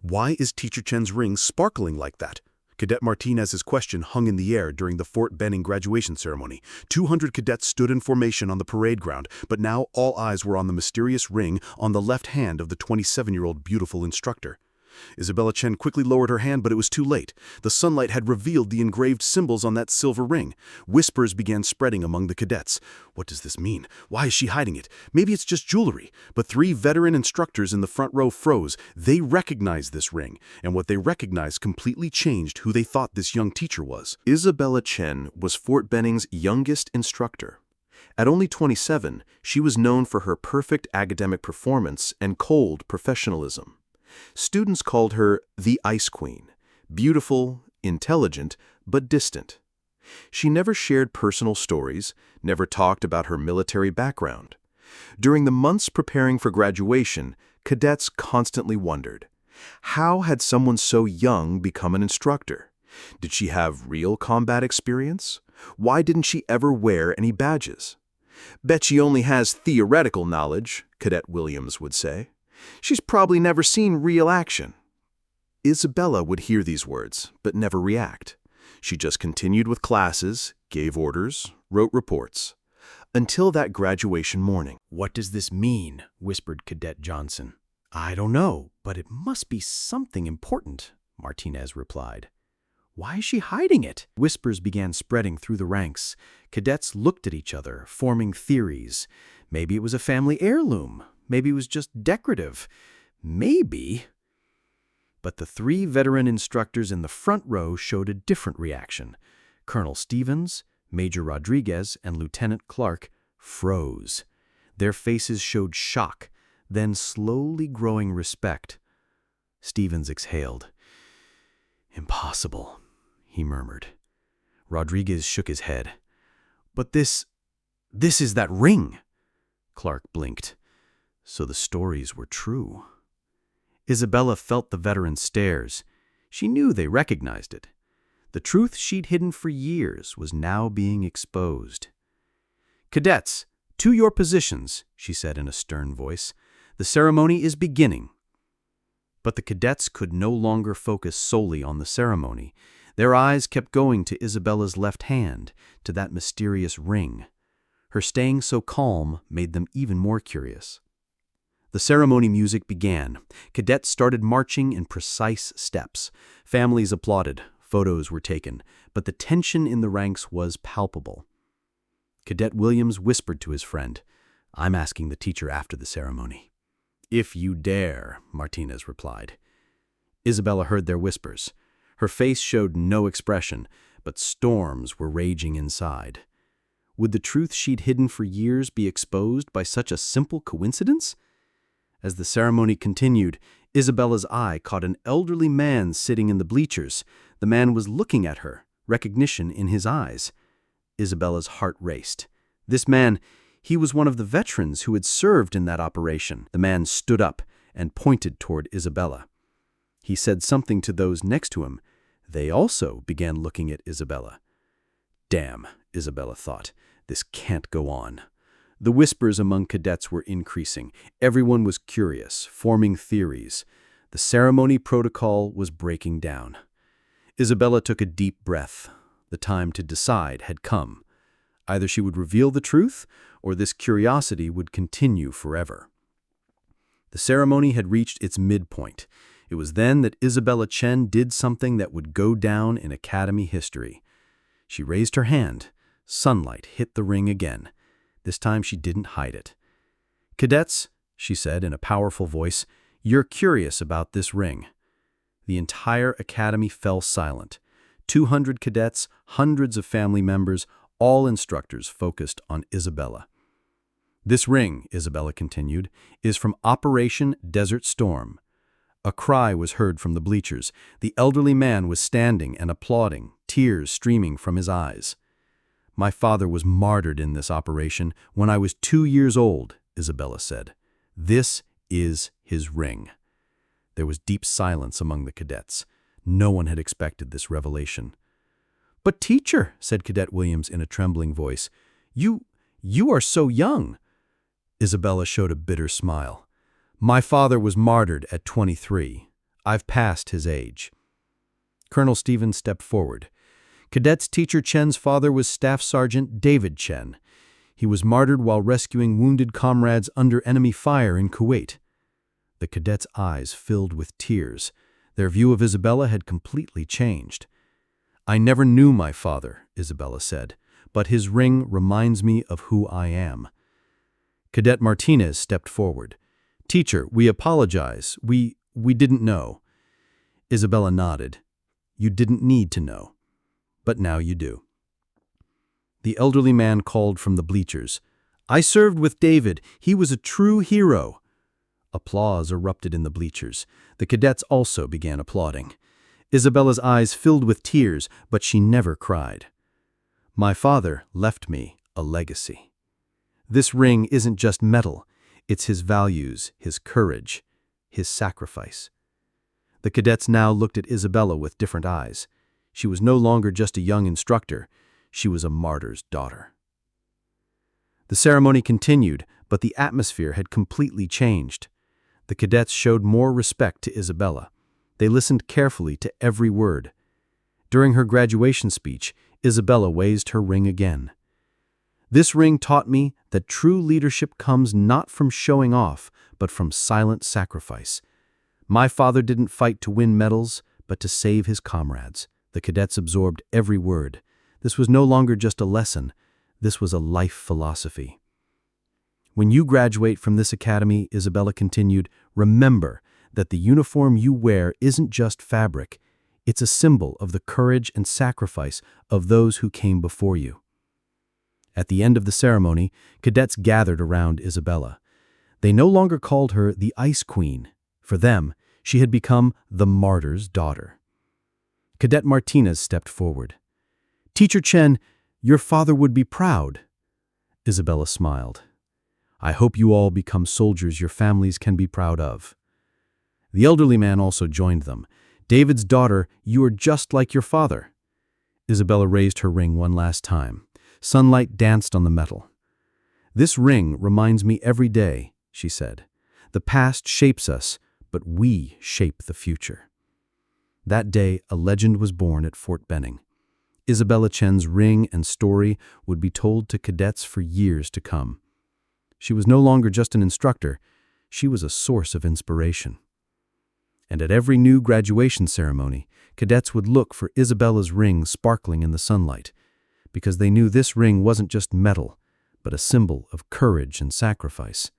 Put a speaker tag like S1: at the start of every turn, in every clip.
S1: Why is Teacher Chen's ring sparkling like that? Cadet Martinez's question hung in the air during the Fort Benning graduation ceremony. 200 cadets stood in formation on the parade ground, but now all eyes were on the mysterious ring on the left hand of the 27-year-old beautiful instructor. Isabella Chen quickly lowered her hand, but it was too late. The sunlight had revealed the engraved symbols on that silver ring. Whispers began spreading among the cadets. What does this mean? Why is she hiding it? Maybe it's just jewelry. But 3 veteran instructors in the front row froze. They recognized this ring, and what they recognized completely changed who they thought this young teacher was.
S2: Isabella Chen was Fort Benning's youngest instructor. At only 27, she was known for her perfect academic performance and cold professionalism. Students called her the Ice Queen, beautiful, intelligent, but distant. She never shared personal stories, never talked about her military background. During the months preparing for graduation, cadets constantly wondered, how had someone so young become an instructor? Did she have real combat experience? Why didn't she ever wear any badges? Bet she only has theoretical knowledge, Cadet Williams would say. She's probably never seen real action. Isabella would hear these words, but never react. She just continued with classes, gave orders, wrote reports. Until that graduation morning.
S3: "What does this mean?" whispered Cadet Johnson. "I don't know, but it must be something important," Martinez replied. "Why is she hiding it?" Whispers began spreading through the ranks. Cadets looked at each other, forming theories. Maybe it was a family heirloom. Maybe it was just decorative. Maybe. But the 3 veteran instructors in the front row showed a different reaction. Colonel Stevens, Major Rodriguez, and Lieutenant Clark froze. Their faces showed shock, then slowly growing respect. Stevens exhaled. "Impossible," he murmured. Rodriguez shook his head. "But this is that ring." Clark blinked. So the stories were true. Isabella felt the veteran stares. She knew they recognized it. The truth she'd hidden for years was now being exposed. "Cadets, to your positions," she said in a stern voice. "The ceremony is beginning." But the cadets could no longer focus solely on the ceremony. Their eyes kept going to Isabella's left hand, to that mysterious ring. Her staying so calm made them even more curious. The ceremony music began. Cadets started marching in precise steps. Families applauded. Photos were taken. But the tension in the ranks was palpable. Cadet Williams whispered to his friend, "I'm asking the teacher after the ceremony." "If you dare," Martinez replied. Isabella heard their whispers. Her face showed no expression, but storms were raging inside. Would the truth she'd hidden for years be exposed by such a simple coincidence? As the ceremony continued, Isabella's eye caught an elderly man sitting in the bleachers. The man was looking at her, recognition in his eyes. Isabella's heart raced. This man, he was one of the veterans who had served in that operation. The man stood up and pointed toward Isabella. He said something to those next to him. They also began looking at Isabella. Damn, Isabella thought, this can't go on. The whispers among cadets were increasing. Everyone was curious, forming theories. The ceremony protocol was breaking down. Isabella took a deep breath. The time to decide had come. Either she would reveal the truth, or this curiosity would continue forever. The ceremony had reached its midpoint. It was then that Isabella Chen did something that would go down in Academy history. She raised her hand. Sunlight hit the ring again. This time she didn't hide it. "Cadets," she said in a powerful voice, "you're curious about this ring." The entire Academy fell silent. 200 cadets, hundreds of family members, all instructors focused on Isabella. "This ring," Isabella continued, "is from Operation Desert Storm." A cry was heard from the bleachers. The elderly man was standing and applauding, tears streaming from his eyes. "My father was martyred in this operation when I was 2 years old," Isabella said. "This is his ring." There was deep silence among the cadets. No one had expected this revelation. "But teacher," said Cadet Williams in a trembling voice, you are so young." Isabella showed a bitter smile. "My father was martyred at 23. I've passed his age." Colonel Stevens stepped forward. Cadets Teacher Chen's father was Staff Sergeant David Chen. He was martyred while rescuing wounded comrades under enemy fire in Kuwait. The cadets' eyes filled with tears. Their view of Isabella had completely changed. "I never knew my father," Isabella said, "but his ring reminds me of who I am." Cadet Martinez stepped forward. "Teacher, we apologize. We didn't know." Isabella nodded. "You didn't need to know. But now you do." The elderly man called from the bleachers. "I served with David. He was a true hero." Applause erupted in the bleachers. The cadets also began applauding. Isabella's eyes filled with tears, but she never cried. "My father left me a legacy. This ring isn't just metal. It's his values, his courage, his sacrifice." The cadets now looked at Isabella with different eyes. She was no longer just a young instructor. She was a martyr's daughter. The ceremony continued, but the atmosphere had completely changed. The cadets showed more respect to Isabella. They listened carefully to every word. During her graduation speech, Isabella raised her ring again. "This ring taught me that true leadership comes not from showing off, but from silent sacrifice. My father didn't fight to win medals, but to save his comrades." The cadets absorbed every word. This was no longer just a lesson. This was a life philosophy. "When you graduate from this academy," Isabella continued, "remember that the uniform you wear isn't just fabric. It's a symbol of the courage and sacrifice of those who came before you." At the end of the ceremony, cadets gathered around Isabella. They no longer called her the Ice Queen. For them, she had become the martyr's daughter. Cadet Martinez stepped forward. "Teacher Chen, your father would be proud." Isabella smiled. "I hope you all become soldiers your families can be proud of." The elderly man also joined them. "David's daughter, you are just like your father." Isabella raised her ring one last time. Sunlight danced on the metal. "This ring reminds me every day," she said. "The past shapes us, but we shape the future." That day, a legend was born at Fort Benning. Isabella Chen's ring and story would be told to cadets for years to come. She was no longer just an instructor. She was a source of inspiration. And at every new graduation ceremony, cadets would look for Isabella's ring sparkling in the sunlight, because they knew this ring wasn't just metal, but a symbol of courage and sacrifice.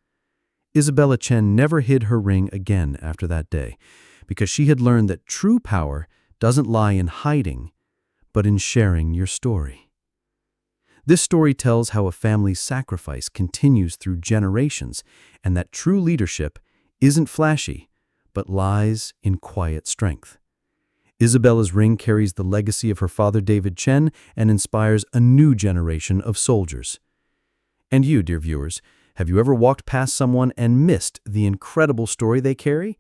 S3: Isabella Chen never hid her ring again after that day, because she had learned that true power doesn't lie in hiding, but in sharing your story. This story tells how a family's sacrifice continues through generations, and that true leadership isn't flashy, but lies in quiet strength. Isabella's ring carries the legacy of her father David Chen and inspires a new generation of soldiers. And you, dear viewers, have you ever walked past someone and missed the incredible story they carry?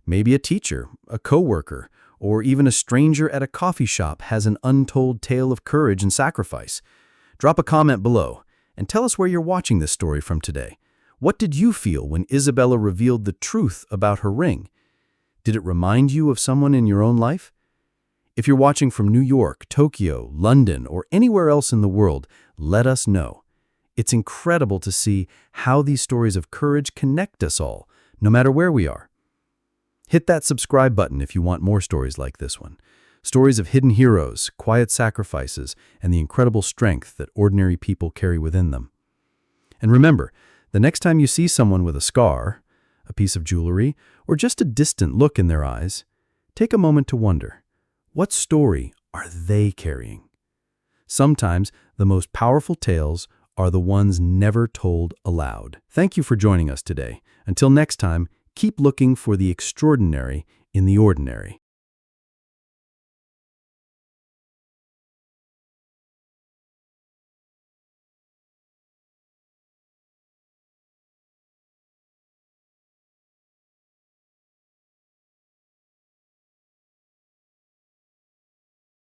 S3: Maybe a teacher, a coworker, or even a stranger at a coffee shop has an untold tale of courage and sacrifice. Drop a comment below and tell us where you're watching this story from today. What did you feel when Isabella revealed the truth about her ring? Did it remind you of someone in your own life? If you're watching from New York, Tokyo, London, or anywhere else in the world, let us know. It's incredible to see how these stories of courage connect us all, no matter where we are. Hit that subscribe button if you want more stories like this one. Stories of hidden heroes, quiet sacrifices, and the incredible strength that ordinary people carry within them. And remember, the next time you see someone with a scar, a piece of jewelry, or just a distant look in their eyes, take a moment to wonder, what story are they carrying? Sometimes the most powerful tales are the ones never told aloud. Thank you for joining us today. Until next time, keep looking for the extraordinary in the ordinary.